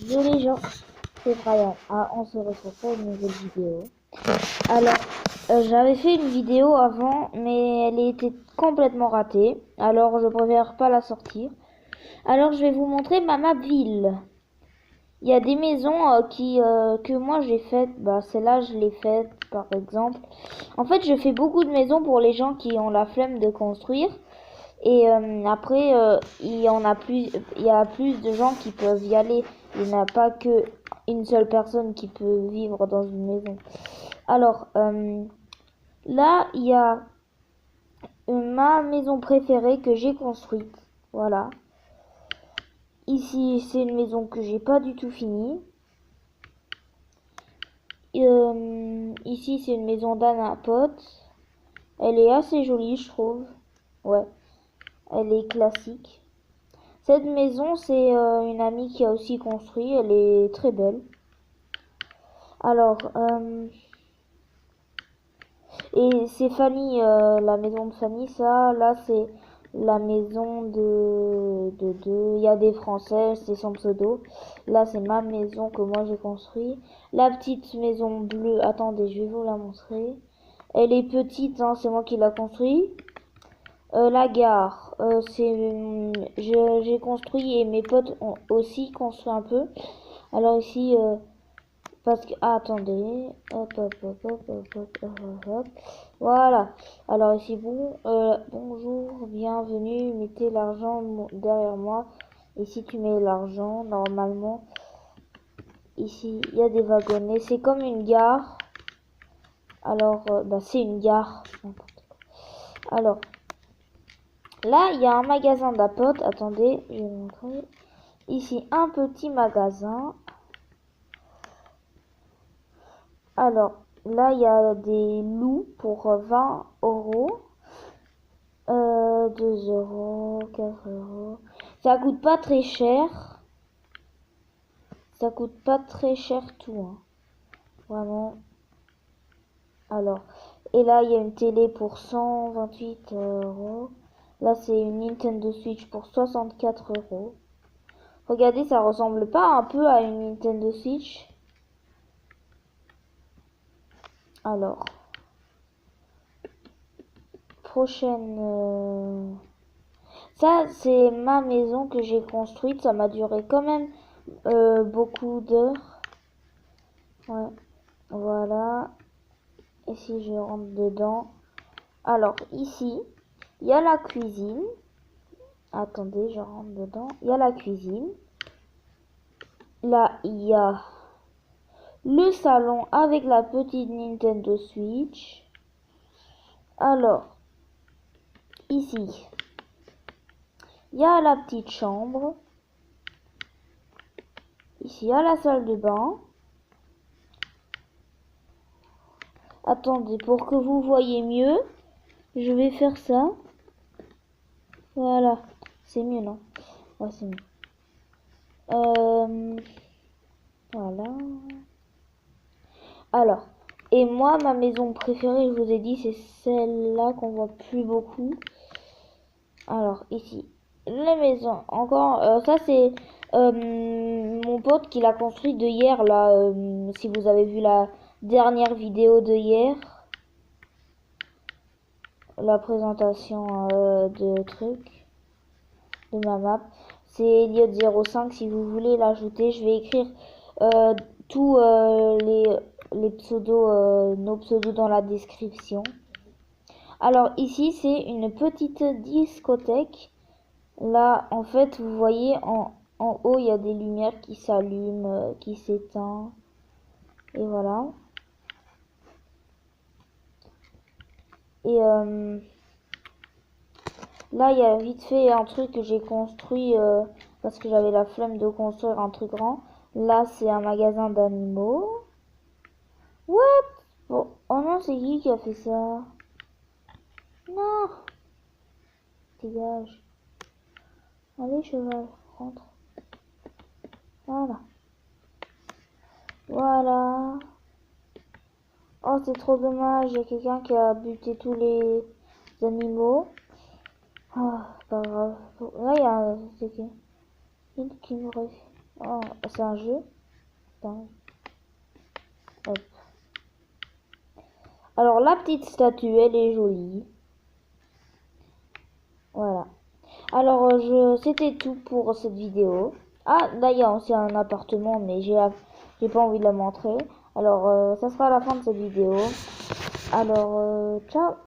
Yo les gens, c'est Brian. On se retrouve pour une nouvelle vidéo. Alors, j'avais fait une vidéo avant, mais elle était complètement ratée. Alors, je préfère pas la sortir. Alors, je vais vous montrer ma map ville. Il y a des maisons que moi j'ai faites. Bah, celle-là, je l'ai faite, par exemple. En fait, je fais beaucoup de maisons pour les gens qui ont la flemme de construire. Et après, il y a plus de gens qui peuvent y aller. Il n'y a pas que une seule personne qui peut vivre dans une maison. Alors, là, il y a ma maison préférée que j'ai construite. Voilà. Ici, c'est une maison que j'ai pas du tout finie. Ici, c'est une maison d'Anna Pot. Elle est assez jolie, je trouve. Ouais, elle est classique. Cette maison, c'est une amie qui a aussi construit. Elle est très belle. Alors, et c'est Fanny, la maison de Fanny. Ça, là, c'est la maison il y a des Français, c'est son pseudo. Là, c'est ma maison que moi j'ai construit. La petite maison bleue, attendez, je vais vous la montrer. Elle est petite, hein, c'est moi qui l'ai construit. La gare, j'ai construit et mes potes ont aussi construit un peu. Alors ici, parce que attendez, hop. Voilà. Alors ici bonjour, bienvenue, mettez l'argent derrière moi. Ici tu mets l'argent normalement. Ici il y a des wagonnets, c'est comme une gare. Alors bah, c'est une gare. Alors là, il y a un magasin d'Apote. Attendez, je vais vous montrer. Ici, un petit magasin. Alors, là, il y a des loups pour 20 euros. 2 euros, 4 euros. Ça coûte pas très cher. Ça coûte pas très cher tout. Hein. Vraiment. Alors, et là, il y a une télé pour 128 euros. Là, c'est une Nintendo Switch pour 64 euros. Regardez, ça ressemble pas un peu à une Nintendo Switch? Alors, prochaine... Ça, c'est ma maison que j'ai construite. Ça m'a duré quand même beaucoup d'heures. Ouais, voilà. Et si je rentre dedans... Alors, ici, il y a la cuisine. Attendez, je rentre dedans. Il y a la cuisine. Là, il y a le salon avec la petite Nintendo Switch. Alors, ici, il y a la petite chambre. Ici, il y a la salle de bain. Attendez, pour que vous voyez mieux, je vais faire ça. Voilà. C'est mieux, non? Ouais, c'est mieux. Voilà. Alors, et moi, ma maison préférée, je vous ai dit, c'est celle-là qu'on voit plus beaucoup. Alors, ici, les maisons. Encore, ça c'est mon pote qui l'a construit de hier, là. Si vous avez vu la dernière vidéo de hier. La présentation de truc, de ma map. C'est Elliot05 si vous voulez l'ajouter. Je vais écrire tous les pseudos, nos pseudos dans la description. Alors ici c'est une petite discothèque. Là en fait vous voyez en haut il y a des lumières qui s'allument, qui s'éteignent. Et voilà. Et là, il y a vite fait un truc que j'ai construit parce que j'avais la flemme de construire un truc grand. Là, c'est un magasin d'animaux. What? Bon, oh non, c'est qui a fait ça? Non! Dégage. Allez, cheval, rentre. Voilà. Voilà. Oh, c'est trop dommage. Il y a quelqu'un qui a buté tous les animaux. Ah, pas grave. Là, il y a un... C'est qui me refait. Oh, c'est un jeu. Putain. Hop. Alors la petite statue, elle est jolie. Voilà. Alors c'était tout pour cette vidéo. Ah, d'ailleurs, c'est un appartement, mais j'ai pas envie de la montrer. Alors ça sera la fin de cette vidéo. Alors ciao.